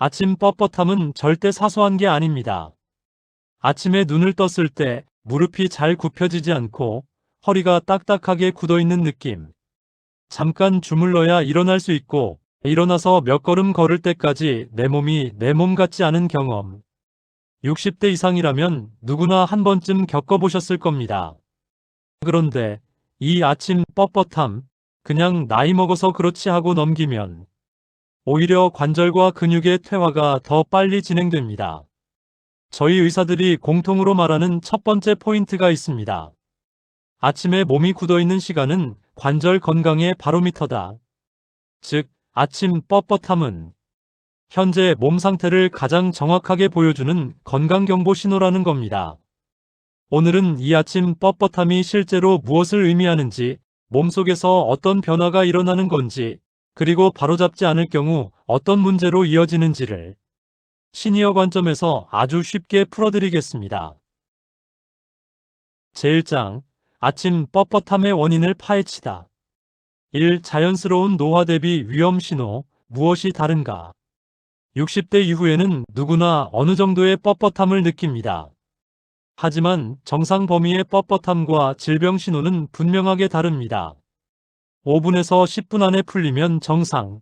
아침 뻣뻣함은 절대 사소한 게 아닙니다. 아침에 눈을 떴을 때 무릎이 잘 굽혀지지 않고 허리가 딱딱하게 굳어있는 느낌. 잠깐 주물러야 일어날 수 있고 일어나서 몇 걸음 걸을 때까지 내 몸이 내 몸 같지 않은 경험. 60대 이상이라면 누구나 한 번쯤 겪어보셨을 겁니다. 그런데 이 아침 뻣뻣함, 그냥 나이 먹어서 그렇지 하고 넘기면 오히려 관절과 근육의 퇴화가 더 빨리 진행됩니다. 저희 의사들이 공통으로 말하는 첫 번째 포인트가 있습니다. 아침에 몸이 굳어있는 시간은 관절 건강의 바로미터다. 즉, 아침 뻣뻣함은 현재 몸 상태를 가장 정확하게 보여주는 건강경보 신호라는 겁니다. 오늘은 이 아침 뻣뻣함이 실제로 무엇을 의미하는지, 몸속에서 어떤 변화가 일어나는 건지, 그리고 바로잡지 않을 경우 어떤 문제로 이어지는지를 시니어 관점에서 아주 쉽게 풀어드리겠습니다. 제1장, 아침 뻣뻣함의 원인을 파헤치다. 1. 자연스러운 노화 대비 위험 신호, 무엇이 다른가? 60대 이후에는 누구나 어느 정도의 뻣뻣함을 느낍니다. 하지만 정상 범위의 뻣뻣함과 질병 신호는 분명하게 다릅니다. 5분에서 10분 안에 풀리면 정상,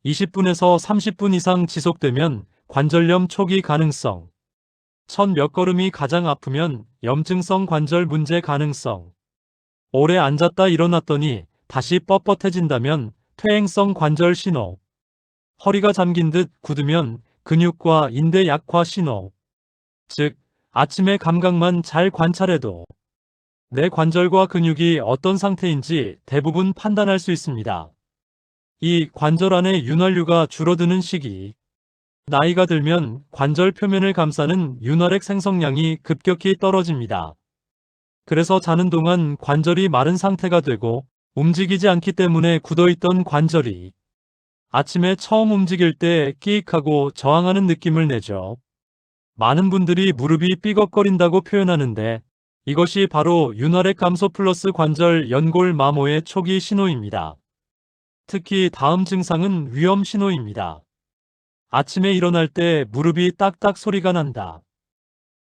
20분에서 30분 이상 지속되면 관절염 초기 가능성, 1000몇 걸음이 가장 아프면 염증성 관절 문제 가능성, 오래 앉았다 일어났더니 다시 뻣뻣해진다면 퇴행성 관절 신호, 허리가 잠긴 듯 굳으면 근육과 인대 약화 신호. 즉, 아침의 감각만 잘 관찰해도 내 관절과 근육이 어떤 상태인지 대부분 판단할 수 있습니다. 이 관절 안의 윤활유가 줄어드는 시기. 나이가 들면 관절 표면을 감싸는 윤활액 생성량이 급격히 떨어집니다. 그래서 자는 동안 관절이 마른 상태가 되고 움직이지 않기 때문에 굳어있던 관절이 아침에 처음 움직일 때 끼익하고 저항하는 느낌을 내죠. 많은 분들이 무릎이 삐걱거린다고 표현하는데 이것이 바로 윤활액 감소 플러스 관절 연골 마모의 초기 신호입니다. 특히 다음 증상은 위험 신호입니다. 아침에 일어날 때 무릎이 딱딱 소리가 난다.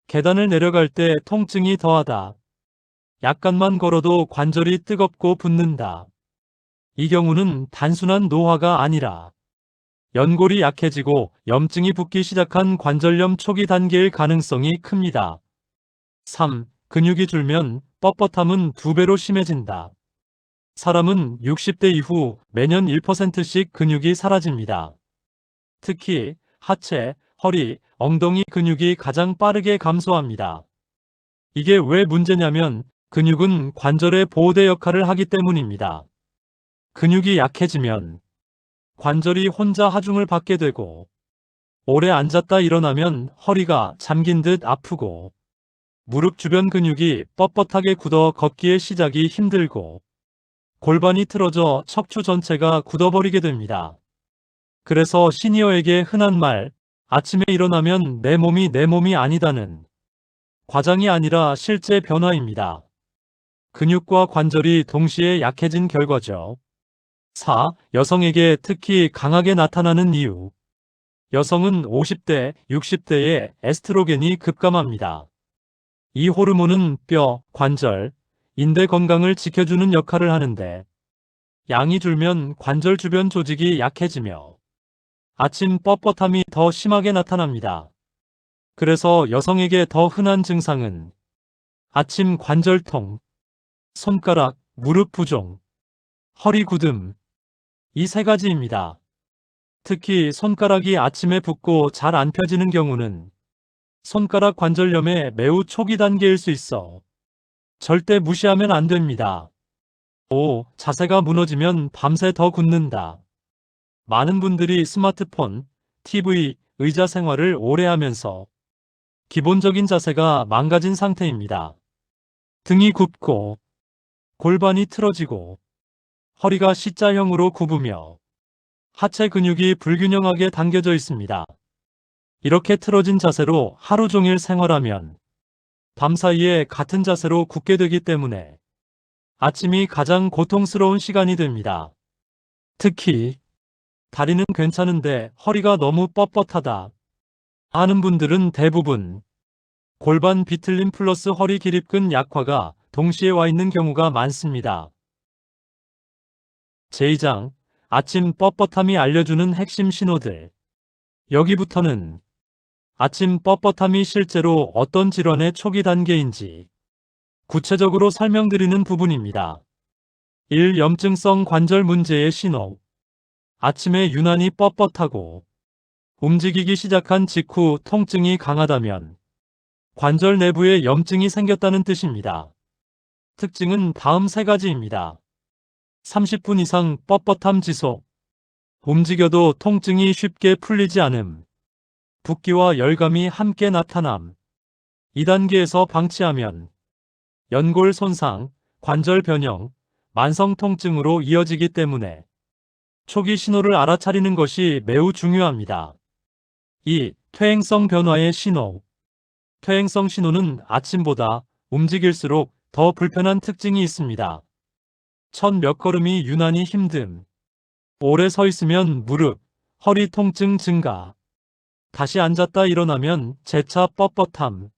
계단을 내려갈 때 통증이 더하다. 약간만 걸어도 관절이 뜨겁고 붓는다. 이 경우는 단순한 노화가 아니라 연골이 약해지고 염증이 붓기 시작한 관절염 초기 단계일 가능성이 큽니다. 3. 근육이 줄면 뻣뻣함은 2배로 심해진다. 사람은 60대 이후 매년 1%씩 근육이 사라집니다. 특히 하체, 허리, 엉덩이 근육이 가장 빠르게 감소합니다. 이게 왜 문제냐면 근육은 관절의 보호대 역할을 하기 때문입니다. 근육이 약해지면 관절이 혼자 하중을 받게 되고 오래 앉았다 일어나면 허리가 잠긴 듯 아프고 무릎 주변 근육이 뻣뻣하게 굳어 걷기의 시작이 힘들고 골반이 틀어져 척추 전체가 굳어버리게 됩니다. 그래서 시니어에게 흔한 말, 아침에 일어나면 내 몸이 아니다는 과장이 아니라 실제 변화입니다. 근육과 관절이 동시에 약해진 결과죠. 4. 여성에게 특히 강하게 나타나는 이유. 여성은 50대, 60대에 에스트로겐이 급감합니다. 이 호르몬은 뼈, 관절, 인대 건강을 지켜주는 역할을 하는데 양이 줄면 관절 주변 조직이 약해지며 아침 뻣뻣함이 더 심하게 나타납니다. 그래서 여성에게 더 흔한 증상은 아침 관절통, 손가락, 무릎 부종, 허리 굳음, 이 세 가지입니다. 특히 손가락이 아침에 붓고 잘 안 펴지는 경우는 손가락 관절염의 매우 초기 단계일 수 있어 절대 무시하면 안 됩니다. 5. 자세가 무너지면 밤새 더 굳는다. 많은 분들이 스마트폰, TV, 의자 생활을 오래 하면서 기본적인 자세가 망가진 상태입니다. 등이 굽고 골반이 틀어지고 허리가 C자형으로 굽으며 하체 근육이 불균형하게 당겨져 있습니다. 이렇게 틀어진 자세로 하루 종일 생활하면 밤사이에 같은 자세로 굳게 되기 때문에 아침이 가장 고통스러운 시간이 됩니다. 특히 다리는 괜찮은데 허리가 너무 뻣뻣하다 하는 분들은 대부분 골반 비틀림 플러스 허리 기립근 약화가 동시에 와 있는 경우가 많습니다. 제2장 아침 뻣뻣함이 알려주는 핵심 신호들. 여기부터는 아침 뻣뻣함이 실제로 어떤 질환의 초기 단계인지 구체적으로 설명드리는 부분입니다. 1. 염증성 관절 문제의 신호. 아침에 유난히 뻣뻣하고 움직이기 시작한 직후 통증이 강하다면 관절 내부에 염증이 생겼다는 뜻입니다. 특징은 다음 3가지입니다. 30분 이상 뻣뻣함 지속. 움직여도 통증이 쉽게 풀리지 않음. 붓기와 열감이 함께 나타남. 2단계에서 방치하면 연골 손상, 관절 변형, 만성 통증으로 이어지기 때문에 초기 신호를 알아차리는 것이 매우 중요합니다. 2. 퇴행성 변화의 신호. 퇴행성 신호는 아침보다 움직일수록 더 불편한 특징이 있습니다. 첫 몇 걸음이 유난히 힘듦. 오래 서 있으면 무릎, 허리 통증 증가. 다시 앉았다 일어나면 재차 뻣뻣함.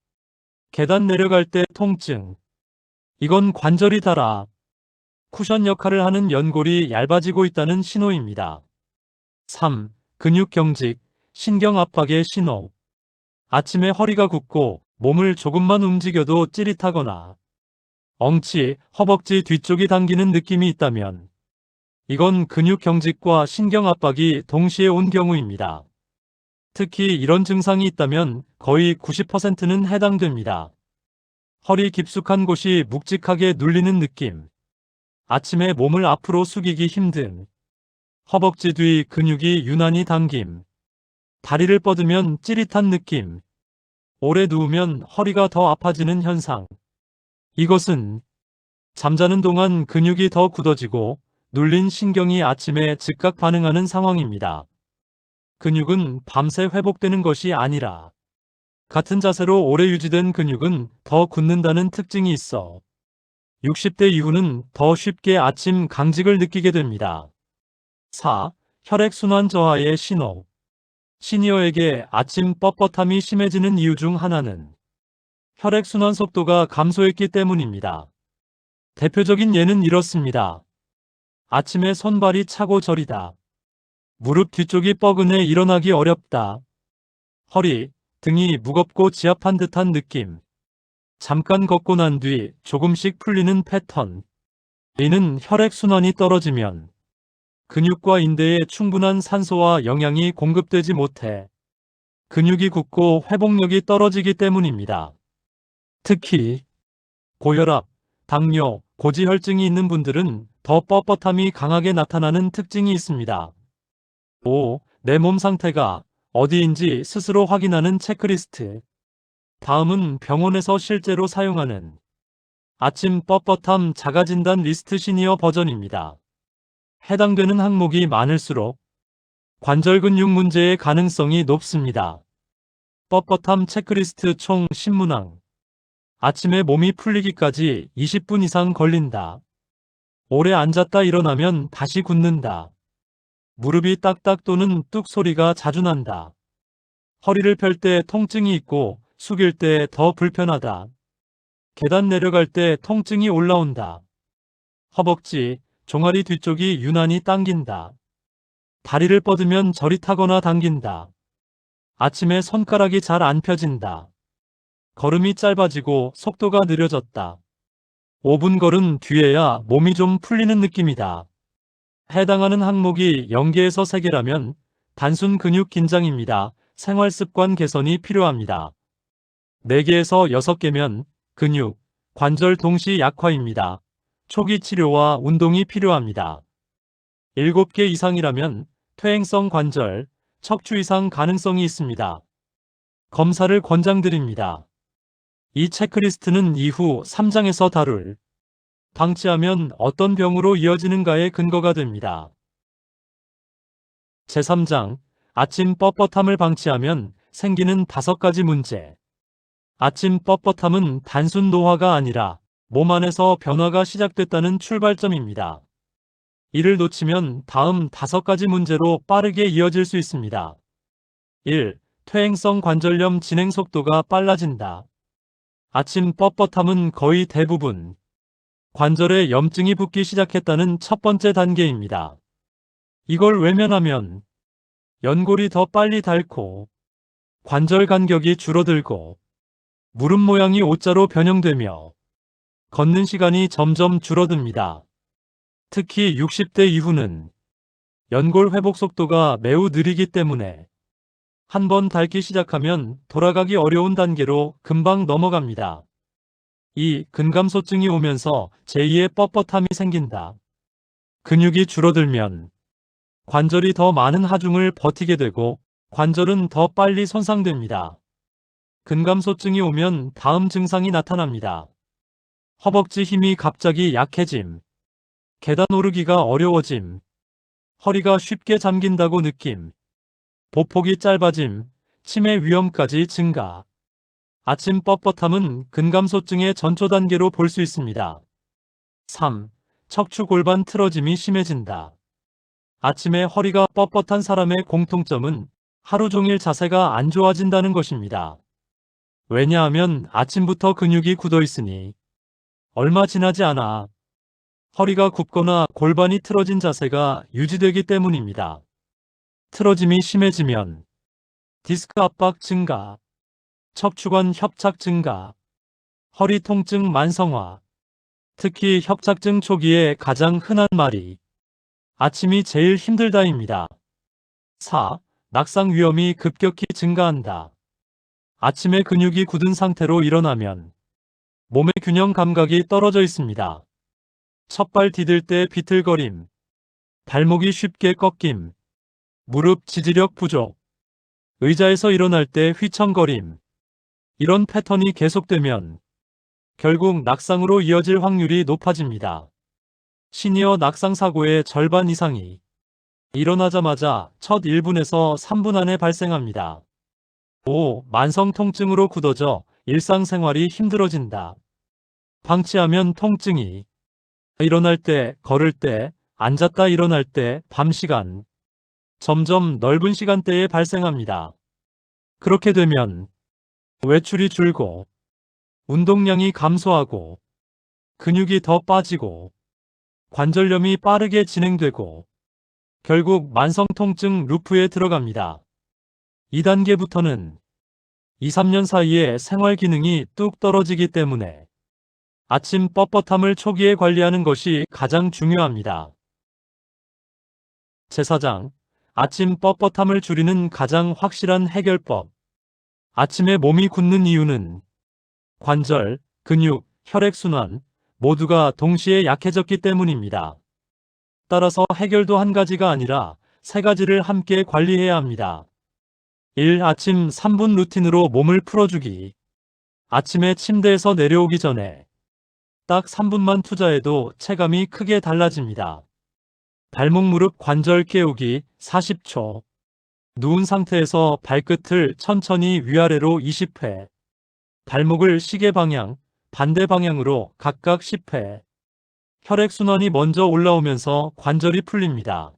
계단 내려갈 때 통증. 이건 관절이 닳아 쿠션 역할을 하는 연골이 얇아지고 있다는 신호입니다. 3. 근육 경직, 신경 압박의 신호. 아침에 허리가 굽고 몸을 조금만 움직여도 찌릿하거나 엉치, 허벅지 뒤쪽이 당기는 느낌이 있다면 이건 근육 경직과 신경 압박이 동시에 온 경우입니다. 특히 이런 증상이 있다면 거의 90%는 해당됩니다. 허리 깊숙한 곳이 묵직하게 눌리는 느낌. 아침에 몸을 앞으로 숙이기 힘듦. 허벅지 뒤 근육이 유난히 당김. 다리를 뻗으면 찌릿한 느낌. 오래 누우면 허리가 더 아파지는 현상. 이것은 잠자는 동안 근육이 더 굳어지고 눌린 신경이 아침에 즉각 반응하는 상황입니다. 근육은 밤새 회복되는 것이 아니라 같은 자세로 오래 유지된 근육은 더 굳는다는 특징이 있어 60대 이후는 더 쉽게 아침 강직을 느끼게 됩니다. 4. 혈액순환 저하의 신호. 시니어에게 아침 뻣뻣함이 심해지는 이유 중 하나는 혈액순환 속도가 감소했기 때문입니다. 대표적인 예는 이렇습니다. 아침에 손발이 차고 저리다. 무릎 뒤쪽이 뻐근해 일어나기 어렵다. 허리, 등이 무겁고 지압한 듯한 느낌. 잠깐 걷고 난 뒤 조금씩 풀리는 패턴. 이는 혈액순환이 떨어지면 근육과 인대에 충분한 산소와 영양이 공급되지 못해 근육이 굳고 회복력이 떨어지기 때문입니다. 특히 고혈압, 당뇨, 고지혈증이 있는 분들은 더 뻣뻣함이 강하게 나타나는 특징이 있습니다. 5. 내 몸 상태가 어디인지 스스로 확인하는 체크리스트. 다음은 병원에서 실제로 사용하는 아침 뻣뻣함 자가진단 리스트 시니어 버전입니다. 해당되는 항목이 많을수록 관절 근육 문제의 가능성이 높습니다. 뻣뻣함 체크리스트 총 10문항. 아침에 몸이 풀리기까지 20분 이상 걸린다. 오래 앉았다 일어나면 다시 굳는다. 무릎이 딱딱 또는 뚝 소리가 자주 난다. 허리를 펼 때 통증이 있고 숙일 때 더 불편하다. 계단 내려갈 때 통증이 올라온다. 허벅지, 종아리 뒤쪽이 유난히 당긴다. 다리를 뻗으면 저릿하거나 당긴다. 아침에 손가락이 잘 안 펴진다. 걸음이 짧아지고 속도가 느려졌다. 5분 걸은 뒤에야 몸이 좀 풀리는 느낌이다. 해당하는 항목이 0개에서 3개라면 단순 근육 긴장입니다. 생활습관 개선이 필요합니다. 4개에서 6개면 근육, 관절 동시 약화입니다. 초기 치료와 운동이 필요합니다. 7개 이상이라면 퇴행성 관절, 척추 이상 가능성이 있습니다. 검사를 권장드립니다. 이 체크리스트는 이후 3장에서 다룰 방치하면 어떤 병으로 이어지는가의 근거가 됩니다. 제3장 아침 뻣뻣함을 방치하면 생기는 5가지 문제. 아침 뻣뻣함은 단순 노화가 아니라 몸 안에서 변화가 시작됐다는 출발점입니다. 이를 놓치면 다음 5가지 문제로 빠르게 이어질 수 있습니다. 1. 퇴행성 관절염 진행 속도가 빨라진다. 아침 뻣뻣함은 거의 대부분 관절에 염증이 붙기 시작했다는 첫 번째 단계입니다. 이걸 외면하면 연골이 더 빨리 닳고 관절 간격이 줄어들고 무릎 모양이 O자로 변형되며 걷는 시간이 점점 줄어듭니다. 특히 60대 이후는 연골 회복 속도가 매우 느리기 때문에 한번 닳기 시작하면 돌아가기 어려운 단계로 금방 넘어갑니다. 2. 근감소증이 오면서 제2의 뻣뻣함이 생긴다. 근육이 줄어들면 관절이 더 많은 하중을 버티게 되고 관절은 더 빨리 손상됩니다. 근감소증이 오면 다음 증상이 나타납니다. 허벅지 힘이 갑자기 약해짐, 계단 오르기가 어려워짐, 허리가 쉽게 잠긴다고 느낌, 보폭이 짧아짐, 치매 위험까지 증가. 아침 뻣뻣함은 근감소증의 전초 단계로 볼 수 있습니다. 3. 척추 골반 틀어짐이 심해진다. 아침에 허리가 뻣뻣한 사람의 공통점은 하루 종일 자세가 안 좋아진다는 것입니다. 왜냐하면 아침부터 근육이 굳어 있으니 얼마 지나지 않아 허리가 굽거나 골반이 틀어진 자세가 유지되기 때문입니다. 틀어짐이 심해지면 디스크 압박 증가, 척추관 협착 증가, 허리 통증 만성화, 특히 협착증 초기에 가장 흔한 말이 아침이 제일 힘들다입니다. 4. 낙상 위험이 급격히 증가한다. 아침에 근육이 굳은 상태로 일어나면 몸의 균형 감각이 떨어져 있습니다. 첫발 디딜 때 비틀거림, 발목이 쉽게 꺾임, 무릎 지지력 부족, 의자에서 일어날 때 휘청거림. 이런 패턴이 계속되면 결국 낙상으로 이어질 확률이 높아집니다. 시니어 낙상 사고의 절반 이상이 일어나자마자 첫 1분에서 3분 안에 발생합니다. 5. 만성 통증으로 굳어져 일상생활이 힘들어진다. 방치하면 통증이 일어날 때, 걸을 때, 앉았다 일어날 때, 밤 시간, 점점 넓은 시간대에 발생합니다. 그렇게 되면 외출이 줄고 운동량이 감소하고 근육이 더 빠지고 관절염이 빠르게 진행되고 결국 만성 통증 루프에 들어갑니다. 2단계부터는 2, 3년 사이에 생활 기능이 뚝 떨어지기 때문에 아침 뻣뻣함을 초기에 관리하는 것이 가장 중요합니다. 제4장, 아침 뻣뻣함을 줄이는 가장 확실한 해결법. 아침에 몸이 굳는 이유는 관절, 근육, 혈액순환 모두가 동시에 약해졌기 때문입니다. 따라서 해결도 한 가지가 아니라 3가지를 함께 관리해야 합니다. 1. 아침 3분 루틴으로 몸을 풀어주기. 아침에 침대에서 내려오기 전에 딱 3분만 투자해도 체감이 크게 달라집니다. 발목 무릎 관절 깨우기 40초. 누운 상태에서 발끝을 천천히 위아래로 20회. 발목을 시계 방향, 반대 방향으로 각각 10회. 혈액순환이 먼저 올라오면서 관절이 풀립니다.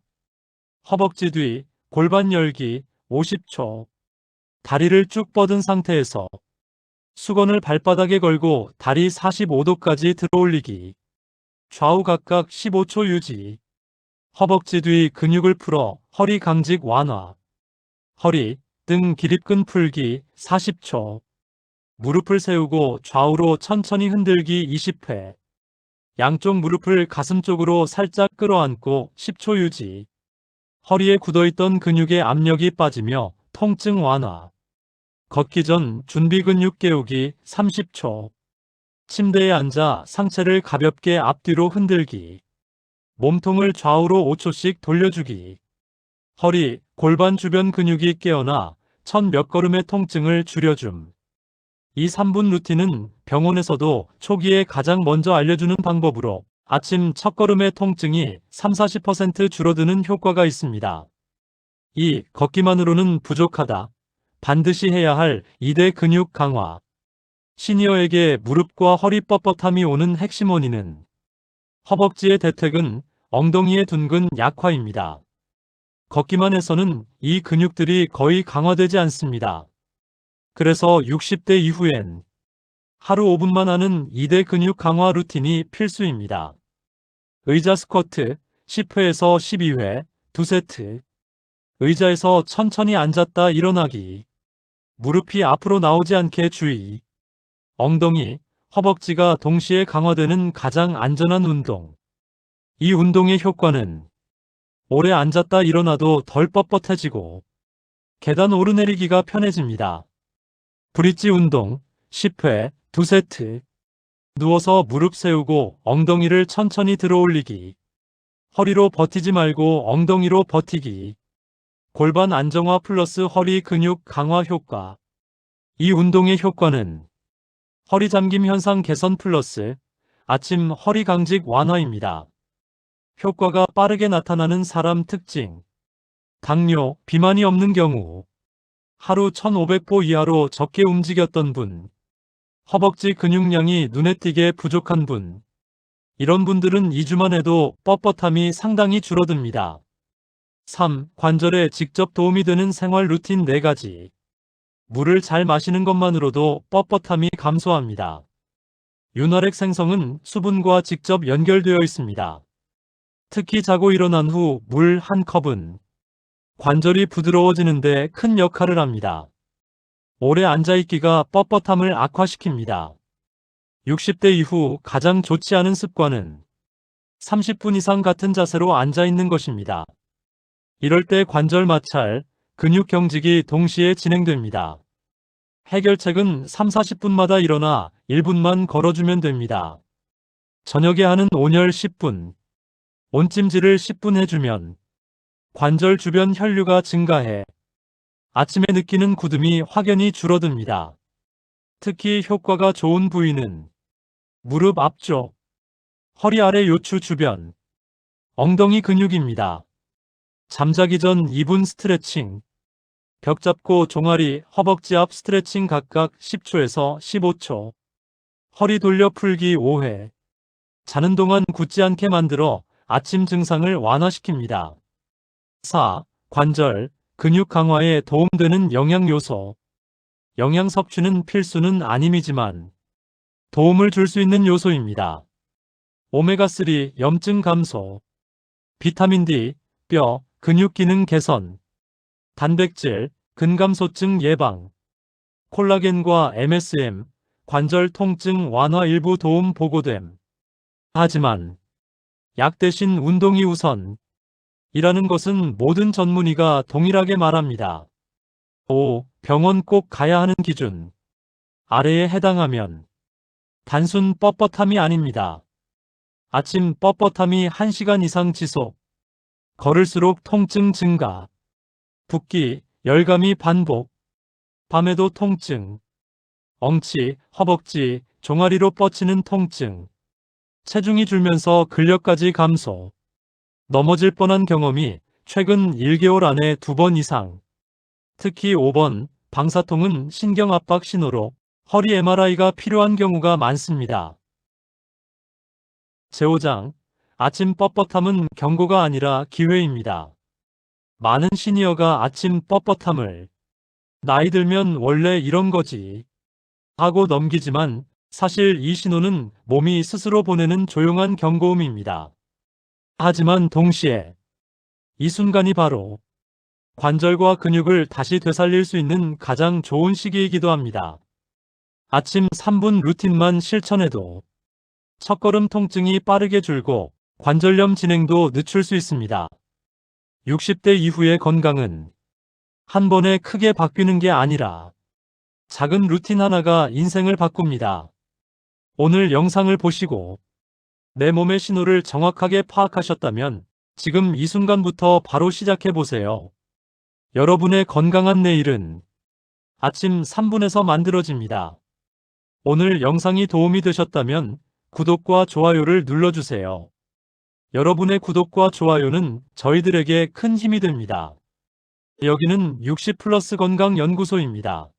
허벅지 뒤, 골반 열기 50초. 다리를 쭉 뻗은 상태에서 수건을 발바닥에 걸고 다리 45도까지 들어올리기. 좌우 각각 15초 유지. 허벅지 뒤 근육을 풀어 허리 강직 완화. 허리, 등 기립근 풀기 40초. 무릎을 세우고 좌우로 천천히 흔들기 20회. 양쪽 무릎을 가슴 쪽으로 살짝 끌어안고 10초 유지. 허리에 굳어있던 근육의 압력이 빠지며 통증 완화. 걷기 전 준비 근육 깨우기 30초. 침대에 앉아 상체를 가볍게 앞뒤로 흔들기. 몸통을 좌우로 5초씩 돌려주기. 허리, 골반 주변 근육이 깨어나 첫 몇 걸음의 통증을 줄여줌. 이 3분 루틴은 병원에서도 초기에 가장 먼저 알려주는 방법으로 아침 첫 걸음의 통증이 30-40% 줄어드는 효과가 있습니다. 2. 걷기만으로는 부족하다. 반드시 해야 할 2대 근육 강화. 시니어에게 무릎과 허리 뻣뻣함이 오는 핵심 원인은 허벅지의 대퇴근, 엉덩이의 둔근 약화입니다. 걷기만 해서는 이 근육들이 거의 강화되지 않습니다. 그래서 60대 이후엔 하루 5분만 하는 2대 근육 강화 루틴이 필수입니다. 의자 스쿼트 10회에서 12회 2세트. 의자에서 천천히 앉았다 일어나기. 무릎이 앞으로 나오지 않게 주의. 엉덩이, 허벅지가 동시에 강화되는 가장 안전한 운동. 이 운동의 효과는 오래 앉았다 일어나도 덜 뻣뻣해지고 계단 오르내리기가 편해집니다. 브릿지 운동 10회 2세트. 누워서 무릎 세우고 엉덩이를 천천히 들어 올리기. 허리로 버티지 말고 엉덩이로 버티기. 골반 안정화 플러스 허리 근육 강화 효과. 이 운동의 효과는 허리 잠김 현상 개선 플러스 아침 허리 강직 완화입니다. 효과가 빠르게 나타나는 사람 특징. 당뇨, 비만이 없는 경우, 하루 1500보 이하로 적게 움직였던 분, 허벅지 근육량이 눈에 띄게 부족한 분, 이런 분들은 2주만 해도 뻣뻣함이 상당히 줄어듭니다. 3. 관절에 직접 도움이 되는 생활 루틴 4가지. 물을 잘 마시는 것만으로도 뻣뻣함이 감소합니다. 윤활액 생성은 수분과 직접 연결되어 있습니다. 특히 자고 일어난 후 물 한 컵은 관절이 부드러워지는데 큰 역할을 합니다. 오래 앉아있기가 뻣뻣함을 악화시킵니다. 60대 이후 가장 좋지 않은 습관은 30분 이상 같은 자세로 앉아있는 것입니다. 이럴 때 관절 마찰, 근육 경직이 동시에 진행됩니다. 해결책은 3-40분마다 일어나 1분만 걸어주면 됩니다. 저녁에 하는 온열 10분, 온찜질을 10분 해주면 관절 주변 혈류가 증가해 아침에 느끼는 굳음이 확연히 줄어듭니다. 특히 효과가 좋은 부위는 무릎 앞쪽, 허리 아래 요추 주변, 엉덩이 근육입니다. 잠자기 전 2분 스트레칭, 벽 잡고 종아리, 허벅지 앞 스트레칭 각각 10초에서 15초, 허리 돌려 풀기 5회, 자는 동안 굳지 않게 만들어 아침 증상을 완화시킵니다. 4. 관절, 근육 강화에 도움되는 영양요소. 영양 섭취는 필수는 아님이지만 도움을 줄 수 있는 요소입니다. 오메가3 염증 감소, 비타민 D, 뼈, 근육 기능 개선, 단백질, 근감소증 예방, 콜라겐과 MSM, 관절 통증 완화 일부 도움 보고됨. 하지만 약 대신 운동이 우선 이라는 것은 모든 전문의가 동일하게 말합니다. 5. 병원 꼭 가야 하는 기준. 아래에 해당하면 단순 뻣뻣함이 아닙니다. 아침 뻣뻣함이 1시간 이상 지속, 걸을수록 통증 증가, 붓기, 열감이 반복, 밤에도 통증, 엉치, 허벅지, 종아리로 뻗치는 통증, 체중이 줄면서 근력까지 감소, 넘어질 뻔한 경험이 최근 1개월 안에 2번 이상, 특히 5번, 방사통은 신경압박 신호로 허리 MRI가 필요한 경우가 많습니다. 제5장, 아침 뻣뻣함은 경고가 아니라 기회입니다. 많은 시니어가 아침 뻣뻣함을 나이 들면 원래 이런 거지 하고 넘기지만 사실 이 신호는 몸이 스스로 보내는 조용한 경고음입니다. 하지만 동시에 이 순간이 바로 관절과 근육을 다시 되살릴 수 있는 가장 좋은 시기이기도 합니다. 아침 3분 루틴만 실천해도 첫걸음 통증이 빠르게 줄고 관절염 진행도 늦출 수 있습니다. 60대 이후의 건강은 한 번에 크게 바뀌는 게 아니라 작은 루틴 하나가 인생을 바꿉니다. 오늘 영상을 보시고 내 몸의 신호를 정확하게 파악하셨다면 지금 이 순간부터 바로 시작해 보세요. 여러분의 건강한 내일은 아침 3분에서 만들어집니다. 오늘 영상이 도움이 되셨다면 구독과 좋아요를 눌러주세요. 여러분의 구독과 좋아요는 저희들에게 큰 힘이 됩니다. 여기는 60플러스 건강연구소입니다.